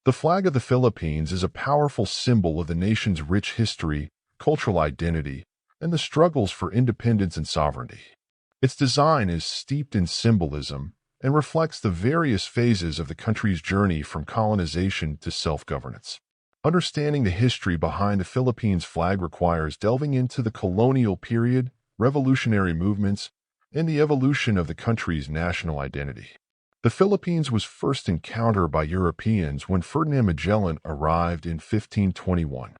The flag of the Philippines is a powerful symbol of the nation's rich history, cultural identity, and the struggles for independence and sovereignty. Its design is steeped in symbolism and reflects the various phases of the country's journey from colonization to self-governance. Understanding the history behind the Philippines flag requires delving into the colonial period, revolutionary movements, and the evolution of the country's national identity. The Philippines was first encountered by Europeans when Ferdinand Magellan arrived in 1521.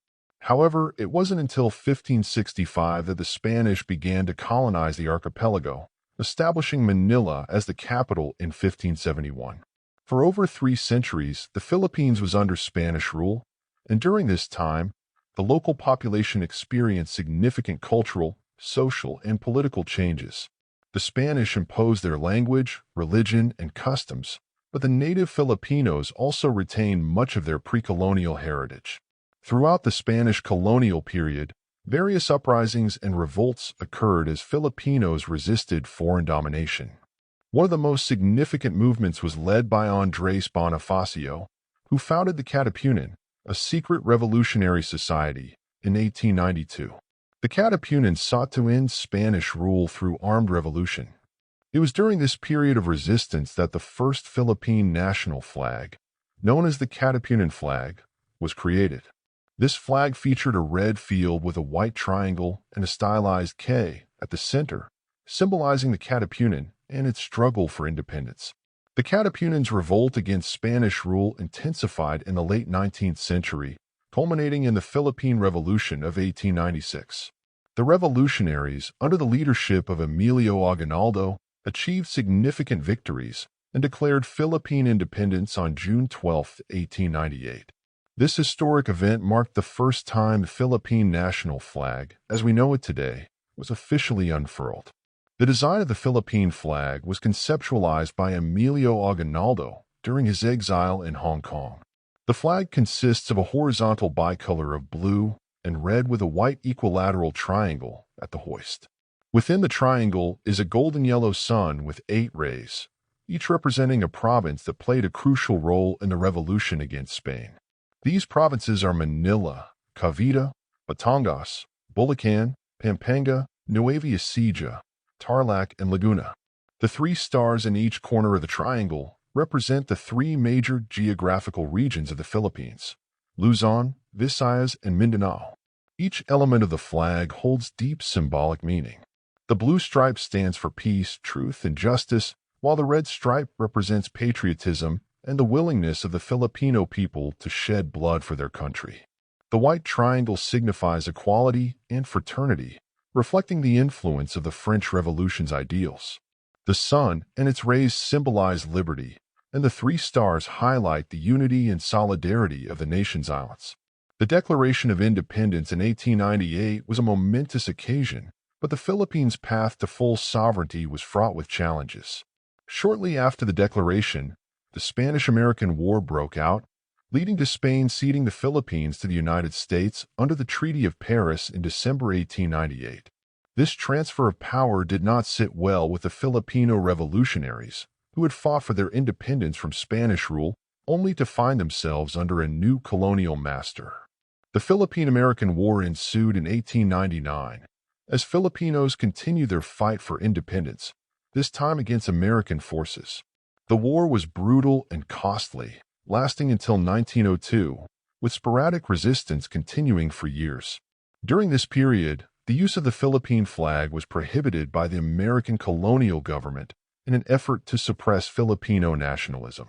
However, it wasn't until 1565 that the Spanish began to colonize the archipelago, establishing Manila as the capital in 1571. For over 3 centuries, the Philippines was under Spanish rule, and during this time, the local population experienced significant cultural, social, and political changes. The Spanish imposed their language, religion, and customs, but the native Filipinos also retained much of their pre-colonial heritage. Throughout the Spanish colonial period, various uprisings and revolts occurred as Filipinos resisted foreign domination. One of the most significant movements was led by Andres Bonifacio, who founded the Katipunan, a secret revolutionary society, in 1892. The Katipunan sought to end Spanish rule through armed revolution. It was during this period of resistance that the first Philippine national flag, known as the Katipunan flag, was created. This flag featured a red field with a white triangle and a stylized K at the center, symbolizing the Katipunan and its struggle for independence. The Katipunans' revolt against Spanish rule intensified in the late 19th century, culminating in the Philippine Revolution of 1896. The revolutionaries, under the leadership of Emilio Aguinaldo, achieved significant victories and declared Philippine independence on June 12, 1898. This historic event marked the first time the Philippine national flag, as we know it today, was officially unfurled. The design of the Philippine flag was conceptualized by Emilio Aguinaldo during his exile in Hong Kong. The flag consists of a horizontal bicolor of blue and red with a white equilateral triangle at the hoist. Within the triangle is a golden-yellow sun with 8 rays, each representing a province that played a crucial role in the revolution against Spain. These provinces are Manila, Cavite, Batangas, Bulacan, Pampanga, Nueva Ecija, Tarlac, and Laguna. The 3 stars in each corner of the triangle represent the 3 major geographical regions of the Philippines: Luzon, Visayas, and Mindanao. Each element of the flag holds deep symbolic meaning. The blue stripe stands for peace, truth, and justice, while the red stripe represents patriotism and the willingness of the Filipino people to shed blood for their country. The white triangle signifies equality and fraternity, reflecting the influence of the French Revolution's ideals. The sun and its rays symbolize liberty, and the 3 stars highlight the unity and solidarity of the nation's islands. The Declaration of Independence in 1898 was a momentous occasion, but the Philippines' path to full sovereignty was fraught with challenges. Shortly after the declaration, the Spanish-American War broke out, leading to Spain ceding the Philippines to the United States under the Treaty of Paris in December 1898. This transfer of power did not sit well with the Filipino revolutionaries, who had fought for their independence from Spanish rule only to find themselves under a new colonial master. The Philippine-American War ensued in 1899, as Filipinos continued their fight for independence, this time against American forces. The war was brutal and costly, lasting until 1902, with sporadic resistance continuing for years. During this period, the use of the Philippine flag was prohibited by the American colonial government in an effort to suppress Filipino nationalism.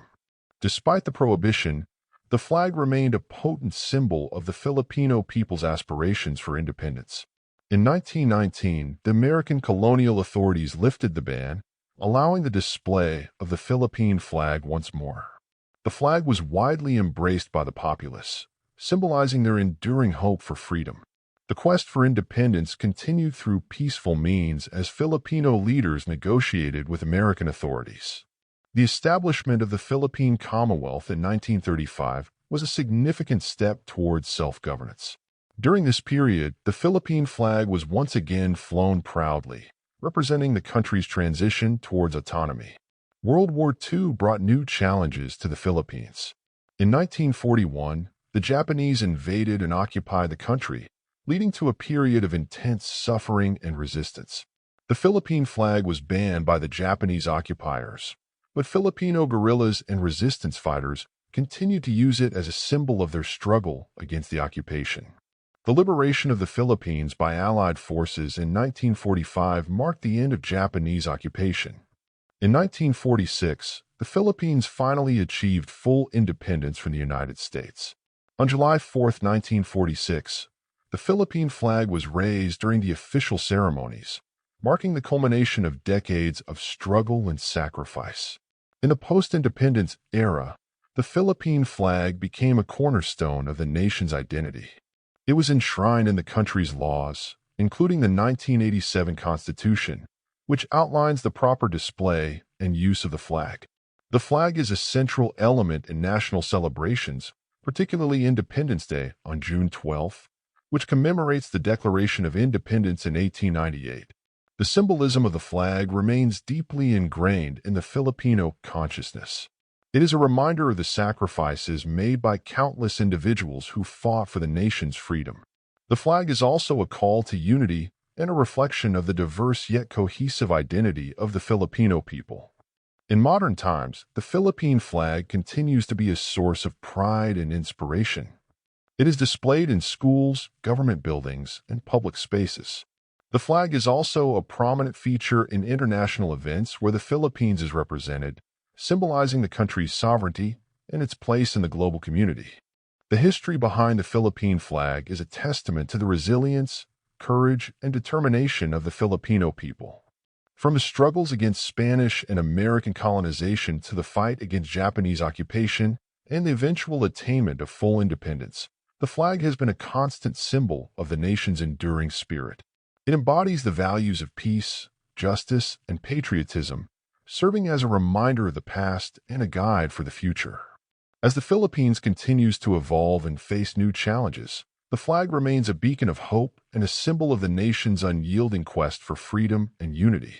Despite the prohibition, the flag remained a potent symbol of the Filipino people's aspirations for independence. In 1919, the American colonial authorities lifted the ban, allowing the display of the Philippine flag once more. The flag was widely embraced by the populace, symbolizing their enduring hope for freedom. The quest for independence continued through peaceful means as Filipino leaders negotiated with American authorities. The establishment of the Philippine Commonwealth in 1935 was a significant step towards self-governance. During this period, the Philippine flag was once again flown proudly, representing the country's transition towards autonomy. World War II brought new challenges to the Philippines. In 1941, the Japanese invaded and occupied the country, leading to a period of intense suffering and resistance. The Philippine flag was banned by the Japanese occupiers, but Filipino guerrillas and resistance fighters continued to use it as a symbol of their struggle against the occupation. The liberation of the Philippines by Allied forces in 1945 marked the end of Japanese occupation. In 1946, the Philippines finally achieved full independence from the United States. On July 4, 1946, the Philippine flag was raised during the official ceremonies, marking the culmination of decades of struggle and sacrifice. In the post-independence era, the Philippine flag became a cornerstone of the nation's identity. It was enshrined in the country's laws, including the 1987 Constitution, which outlines the proper display and use of the flag. The flag is a central element in national celebrations, particularly Independence Day on June 12, which commemorates the Declaration of Independence in 1898. The symbolism of the flag remains deeply ingrained in the Filipino consciousness. It is a reminder of the sacrifices made by countless individuals who fought for the nation's freedom. The flag is also a call to unity and a reflection of the diverse yet cohesive identity of the Filipino people. In modern times, the Philippine flag continues to be a source of pride and inspiration. It is displayed in schools, government buildings, and public spaces. The flag is also a prominent feature in international events where the Philippines is represented, symbolizing the country's sovereignty and its place in the global community. The history behind the Philippine flag is a testament to the resilience, courage, and determination of the Filipino people. From the struggles against Spanish and American colonization to the fight against Japanese occupation and the eventual attainment of full independence, the flag has been a constant symbol of the nation's enduring spirit. It embodies the values of peace, justice, and patriotism, serving as a reminder of the past and a guide for the future. As the Philippines continues to evolve and face new challenges, the flag remains a beacon of hope and a symbol of the nation's unyielding quest for freedom and unity.